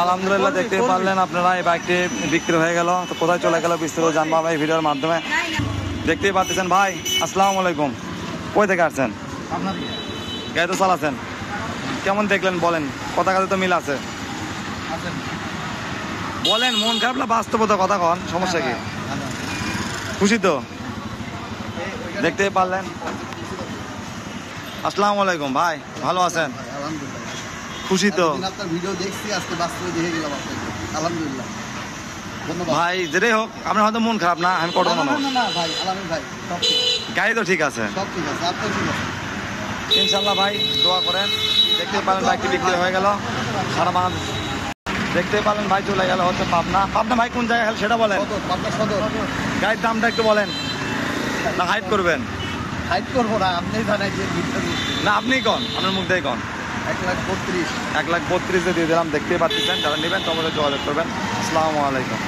আলহামদুলিল্লাহ দেখতে পারলেন আপনারা এই বাইকটি বিক্রি হয়ে গেল। তো কোথায় চলে গেল বিস্তারিত জানবো এই ভিডিওর মাধ্যমে। দেখতেই পাচ্ছেন ভাই, আসসালামু আলাইকুম। কই থেকে আসছেন? গাড়ি তো চালাচ্ছেন, কেমন দেখলেন বলেন? কথা কাজে তো মিল আছে, বলেন মন খারাপ না বাস্তবতা কথা কন, সমস্যা কি? খুশি তো? দেখতেই পারলেন। আসসালামু আলাইকুম ভাই, ভালো আছেন? খুশি তো? আপনার ভিডিও দেখছি, আজকে বাস্তবে দেখে গেলাম আপনাকে। আলহামদুলিল্লাহ, ধন্যবাদ ভাই। যেটাই হোক, আপনার হয়তো মন খারাপ না, আমি কঠোর মানুষ। না ভাই, আলামিন ভাই সব ঠিক, গাড়ি তো ঠিক আছে, সব ঠিক আছে, আপনার ঠিক আছে ইনশাল্লাহ ভাই, দোয়া করেন। দেখতে পারলেন বাইকটি বিক্রি হয়ে গেল সারা বাংলাদেশ। দেখতে পারলেন ভাই চলে গেল হচ্ছে পাবনা। পাবনা ভাই কোন জায়গায় সেটা বলেন। পাবনা সদর। গাড়ির দামটা একটু বলেন, না হাইট করবেন? হাইট করবো না, আপনি জানাই যে না আপনিই কন, আপনার মুখ দিয়ে কন। 1,32,000 1,32,000 দিয়ে দিলাম। দেখতেই পাচ্ছেন, যারা নেবেন তোমাদের যোগাযোগ করবেন। আসসালামু আলাইকুম।